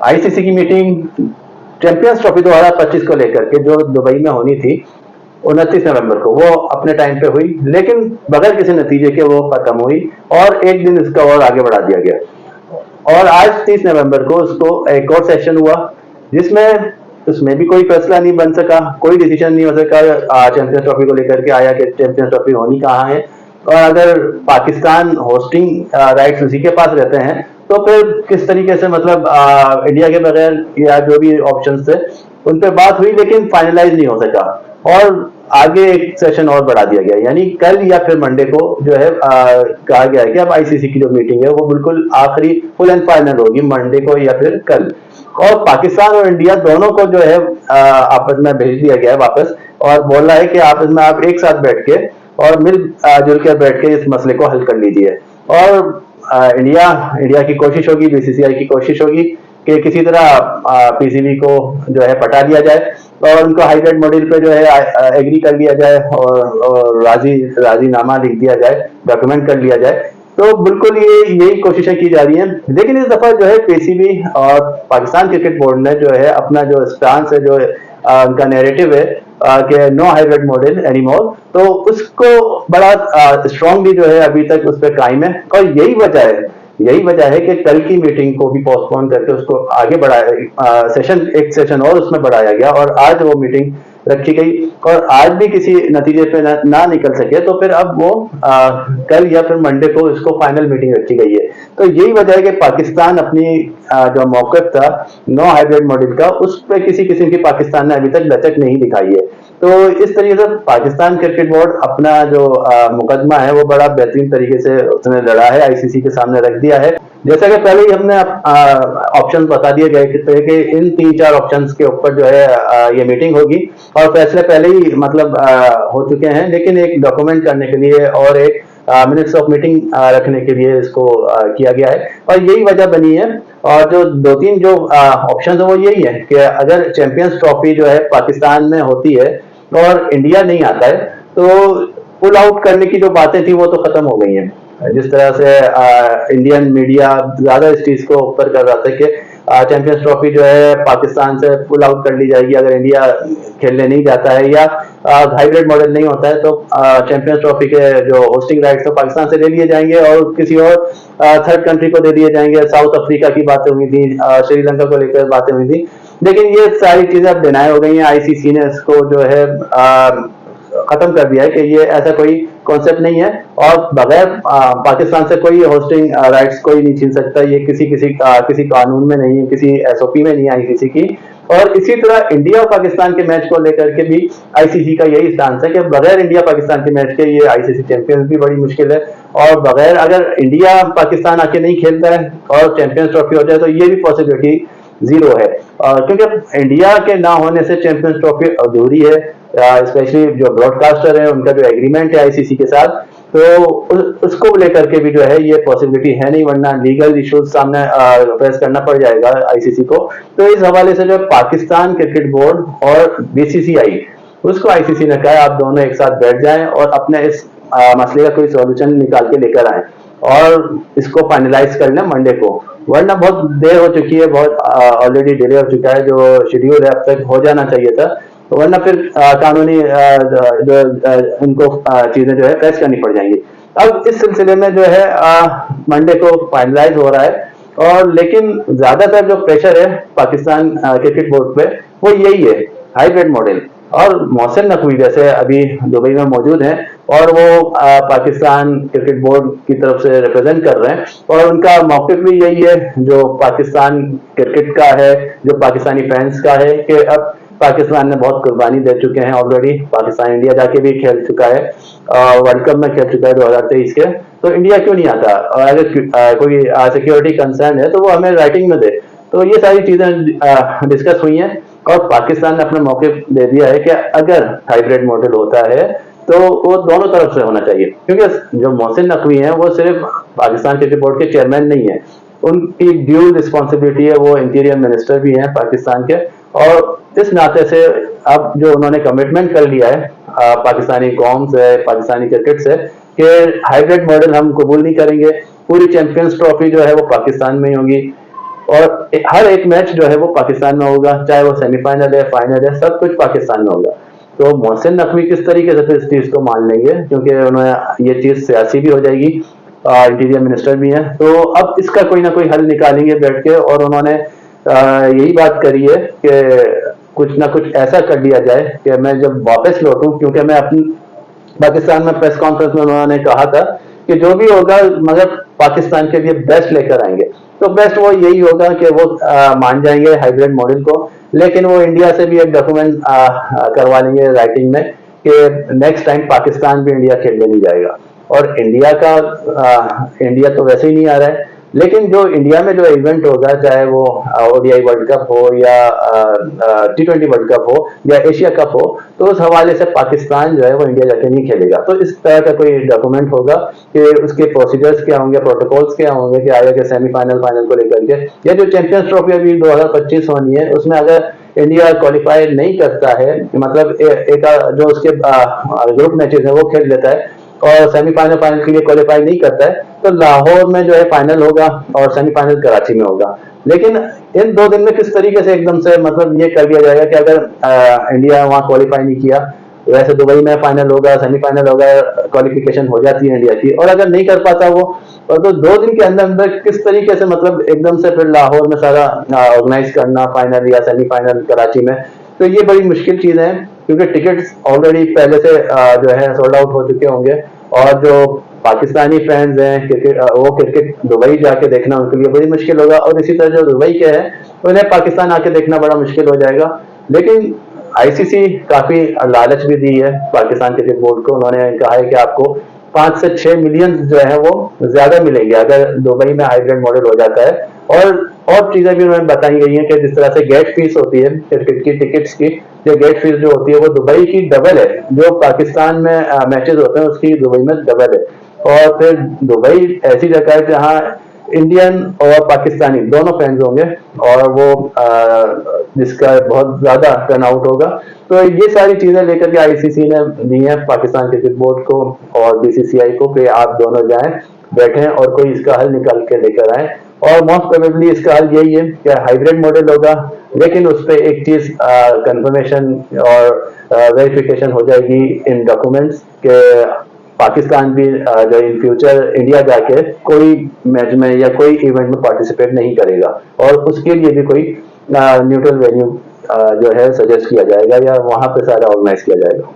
ICC की meeting champions trophy 2025 को लेकर के जो दुबई में होनी थी 29 नवंबर को, वो अपने टाइम पे हुई, लेकिन बगैर किसी नतीजे के वो खत्म हुई और एक दिन इसका और आगे बढ़ा दिया गया। और आज 30 नवंबर को उसको एक और सेशन हुआ, जिसमें उसमें भी कोई फैसला नहीं बन सका, कोई डिसीजन नहीं हो सका चैंपियंस ट्रॉफी को लेकर के आया कि चैंपियंस ट्रॉफी होनी कहाँ है। और अगर पाकिस्तान होस्टिंग राइट्स उसी के पास रहते हैं तो फिर किस तरीके से, मतलब इंडिया के बगैर या जो भी ऑप्शन थे उन पर बात हुई, लेकिन फाइनलाइज नहीं हो सका और आगे एक सेशन और बढ़ा दिया गया। यानी कल या फिर मंडे को जो है कहा गया है कि अब आईसीसी की जो मीटिंग है वो बिल्कुल आखिरी फुल एंड फाइनल होगी मंडे को या फिर कल। और पाकिस्तान और इंडिया दोनों को जो है आपस में भेज दिया गया है वापस, और बोल रहा है कि आपस में आप एक साथ बैठ के और मिल जुल कर बैठ के इस मसले को हल कर लीजिए। और इंडिया की कोशिश होगी, बीसीसीआई की कोशिश होगी कि किसी तरह पीसीबी को जो है पटा दिया जाए और उनको हाइब्रिड मॉडल पे जो है एग्री कर लिया जाए और राजीनामा लिख दिया जाए, डॉक्यूमेंट कर लिया जाए। तो बिल्कुल ये यही कोशिशें की जा रही हैं, लेकिन इस दफा जो है पीसीबी और पाकिस्तान क्रिकेट बोर्ड ने जो है अपना जो स्टांस है, जो उनका नैरेटिव है कि नो हाइब्रिड मॉडल एनीमोर, तो उसको बड़ा स्ट्रांगली जो है अभी तक उस पर कायम है। और यही वजह है कि कल की मीटिंग को भी पोस्टपोन करके उसको आगे बढ़ाया, एक सेशन और उसमें बढ़ाया गया और आज वो मीटिंग रखी गई। और आज भी किसी नतीजे पे ना निकल सके तो फिर अब वो कल या फिर मंडे को इसको फाइनल मीटिंग रखी गई है। तो यही वजह है कि पाकिस्तान अपनी जो मौकफ था नो हाइब्रिड मॉडल का, उस पर किसी किस्म की पाकिस्तान ने अभी तक लचक नहीं दिखाई है। तो इस तरीके से पाकिस्तान क्रिकेट बोर्ड अपना जो मुकदमा है वो बड़ा बेहतरीन तरीके से उसने लड़ा है, आईसीसी के सामने रख दिया है। जैसा कि पहले ही हमने ऑप्शन बता दिए गए कि इन 3-4 ऑप्शंस के ऊपर जो है ये मीटिंग होगी और फैसले पहले ही मतलब हो चुके हैं, लेकिन एक डॉक्यूमेंट करने के लिए और एक मिनट्स ऑफ मीटिंग रखने के लिए इसको किया गया है और यही वजह बनी है। और जो 2-3 जो ऑप्शन है वो यही है कि अगर चैंपियंस ट्रॉफी जो है पाकिस्तान में होती है और इंडिया नहीं आता है तो पुल आउट करने की जो बातें थी वो तो खत्म हो गई हैं। जिस तरह से इंडियन मीडिया ज्यादा इस चीज को ऊपर कर रहा था कि चैंपियंस ट्रॉफी जो है पाकिस्तान से पुल आउट कर ली जाएगी अगर इंडिया खेलने नहीं जाता है, या हाइब्रिड मॉडल नहीं होता है तो चैंपियंस ट्रॉफी के जो होस्टिंग राइट्स तो पाकिस्तान से ले लिए जाएंगे और किसी और थर्ड कंट्री को दे दिए जाएंगे। साउथ अफ्रीका की बातें हुई थी, श्रीलंका को लेकर बातें हुई थी, लेकिन ये सारी चीजें अब डिनाई हो गई हैं। आईसीसी ने इसको जो है खत्म कर दिया है कि ये ऐसा कोई कॉन्सेप्ट नहीं है और बगैर पाकिस्तान से कोई होस्टिंग राइट्स कोई नहीं छीन सकता। ये किसी कानून में नहीं है, किसी एसओपी में नहीं है आईसीसी की। और इसी तरह इंडिया और पाकिस्तान के मैच को लेकर के भी आईसीसी का यही स्टांस है कि बगैर इंडिया पाकिस्तान के मैच के ये आईसीसी चैंपियंस भी बड़ी मुश्किल है। और बगैर अगर इंडिया पाकिस्तान आके नहीं खेलता है और चैंपियंस ट्रॉफी हो जाए तो ये भी पॉसिबिलिटी जीरो है, क्योंकि इंडिया के ना होने से चैंपियंस ट्रॉफी अधूरी है। स्पेशली जो ब्रॉडकास्टर है उनका जो एग्रीमेंट है आईसीसी के साथ, तो उसको लेकर के भी जो है ये पॉसिबिलिटी है नहीं, वरना लीगल इश्यूज सामने फेस करना पड़ जाएगा आईसीसी को। तो इस हवाले से जो पाकिस्तान क्रिकेट बोर्ड और बीसीसीआई, उसको आईसीसी ने कहा आप दोनों एक साथ बैठ जाएं और अपने इस मसले का कोई सॉल्यूशन निकाल के लेकर आए और इसको फाइनलाइज कर लें मंडे को, वरना बहुत देर हो चुकी है, बहुत ऑलरेडी डिले हो चुका है। जो शेड्यूल है अब तक हो जाना चाहिए था, वरना फिर कानूनी जो इनको चीजें जो है फेस करनी पड़ जाएंगी। अब इस सिलसिले में जो है मंडे को फाइनलाइज हो रहा है, और लेकिन ज्यादातर जो प्रेशर है पाकिस्तान क्रिकेट बोर्ड पे वो यही है, हाइब्रिड मॉडल। और मोहसिन नकवी जैसे अभी दुबई में मौजूद हैं और वो पाकिस्तान क्रिकेट बोर्ड की तरफ से रिप्रेजेंट कर रहे हैं और उनका मौक़िफ़ भी यही है जो पाकिस्तान क्रिकेट का है, जो पाकिस्तानी फैंस का है, कि अब पाकिस्तान ने बहुत कुर्बानी दे चुके हैं ऑलरेडी। पाकिस्तान इंडिया जाके भी खेल चुका है, वर्ल्ड कप में खेल चुका है 2023 के, तो इंडिया क्यों नहीं आता? और अगर कोई सिक्योरिटी कंसर्न है तो वो हमें राइटिंग में दे। तो ये सारी चीजें डिस्कस हुई हैं और पाकिस्तान ने अपना मौक़िफ़ दे दिया है कि अगर हाइब्रिड मॉडल होता है तो वो दोनों तरफ से होना चाहिए, क्योंकि जो मोहसिन नकवी हैं वो सिर्फ पाकिस्तान क्रिकेट बोर्ड के चेयरमैन नहीं है, उनकी ड्यूल रिस्पॉन्सिबिलिटी है, वो इंटीरियर मिनिस्टर भी हैं पाकिस्तान के। और इस नाते से अब जो उन्होंने कमिटमेंट कर लिया है पाकिस्तानी कौम से, पाकिस्तानी क्रिकेट से, कि हाइब्रिड मॉडल हम कबूल नहीं करेंगे, पूरी चैंपियंस ट्रॉफी जो है वो पाकिस्तान में ही होगी। और हर एक मैच जो है वो पाकिस्तान में होगा, चाहे वो सेमीफाइनल है, फाइनल है, सब कुछ पाकिस्तान में होगा। तो मोहसिन नकवी किस तरीके से फिर इस चीज को मान लेंगे, क्योंकि उन्होंने ये चीज सियासी भी हो जाएगी, इंटीरियर मिनिस्टर भी हैं, तो अब इसका कोई ना कोई हल निकालेंगे बैठ के। और उन्होंने यही बात करी है कि कुछ ना कुछ ऐसा कर लिया जाए कि मैं जब वापस लौटूं, क्योंकि मैं अपनी पाकिस्तान में प्रेस कॉन्फ्रेंस में उन्होंने कहा था कि जो भी होगा मगर पाकिस्तान के लिए बेस्ट लेकर आएंगे। तो बेस्ट वो यही होगा कि वो मान जाएंगे हाइब्रिड मॉडल को, लेकिन वो इंडिया से भी एक डॉक्यूमेंट करवा लेंगे राइटिंग में कि नेक्स्ट टाइम पाकिस्तान भी इंडिया खेलने नहीं जाएगा। और इंडिया तो वैसे ही नहीं आ रहा है, लेकिन जो इंडिया में जो इवेंट होगा, चाहे वो ओडीआई वर्ल्ड कप हो या T20 वर्ल्ड कप हो या एशिया कप हो, तो उस हवाले से पाकिस्तान जो है वो इंडिया जाके नहीं खेलेगा। तो इस तरह का कोई डॉक्यूमेंट होगा कि उसके प्रोसीजर्स क्या होंगे, प्रोटोकॉल्स क्या होंगे कि आगे के सेमीफाइनल फाइनल को लेकर के, या जो चैंपियंस ट्रॉफी अभी 2025 होनी है उसमें अगर इंडिया क्वालिफाई नहीं करता है, मतलब एक जो उसके ग्रुप मैचेस है वो खेल लेता है और सेमीफाइनल फाइनल के लिए क्वालिफाई नहीं करता है, तो लाहौर में जो है फाइनल होगा और सेमीफाइनल कराची में होगा। लेकिन इन 2 दिन में किस तरीके से एकदम से मतलब ये कर दिया जाएगा कि अगर इंडिया वहां क्वालिफाई नहीं किया, वैसे दुबई में फाइनल होगा, सेमीफाइनल होगा, क्वालिफिकेशन हो जाती है इंडिया की, और अगर नहीं कर पाता वो, और तो 2 दिन के अंदर अंदर किस तरीके से मतलब एकदम से फिर लाहौर में सारा ऑर्गेनाइज करना फाइनल या सेमीफाइनल कराची में, तो ये बड़ी मुश्किल चीज है, क्योंकि टिकट्स ऑलरेडी पहले से जो है सोल्ड आउट हो चुके होंगे। और जो पाकिस्तानी फैंस हैं क्रिकेट, वो क्रिकेट दुबई जाके देखना उनके लिए बड़ी मुश्किल होगा, और इसी तरह जो दुबई के हैं उन्हें पाकिस्तान आके देखना बड़ा मुश्किल हो जाएगा। लेकिन आईसीसी काफी लालच भी दी है पाकिस्तान क्रिकेट बोर्ड को, उन्होंने कहा है कि आपको 5 से 6 मिलियन जो है वो ज्यादा मिलेंगे अगर दुबई में हाइब्रिड मॉडल हो जाता है। और चीजें भी उन्होंने बताई गई हैं कि जिस तरह से गेट फीस होती है क्रिकेट की टिकट्स की, ये गेट फीस जो होती है वो दुबई की डबल है, जो पाकिस्तान में मैचेस होते हैं उसकी दुबई में डबल है। और फिर दुबई ऐसी जगह है जहाँ इंडियन और पाकिस्तानी दोनों फैंस होंगे, और वो जिसका बहुत ज्यादा टर्नआउट होगा। तो ये सारी चीजें लेकर के आईसीसी ने दी है पाकिस्तान क्रिकेट बोर्ड को और बीसीसीआई को कि आप दोनों जाएं, बैठें और कोई इसका हल निकाल के लेकर आए। और मोस्ट प्रोबेबली इसका हल यही है कि हाइब्रिड मॉडल होगा, लेकिन उस पर एक चीज कंफर्मेशन और वेरिफिकेशन हो जाएगी इन डॉक्यूमेंट्स के पाकिस्तान भी जो इन फ्यूचर इंडिया जाके कोई मैच में या कोई इवेंट में पार्टिसिपेट नहीं करेगा, और उसके लिए भी कोई न्यूट्रल वेन्यू जो है सजेस्ट किया जाएगा या वहां पे सारा ऑर्गेनाइज किया जाएगा।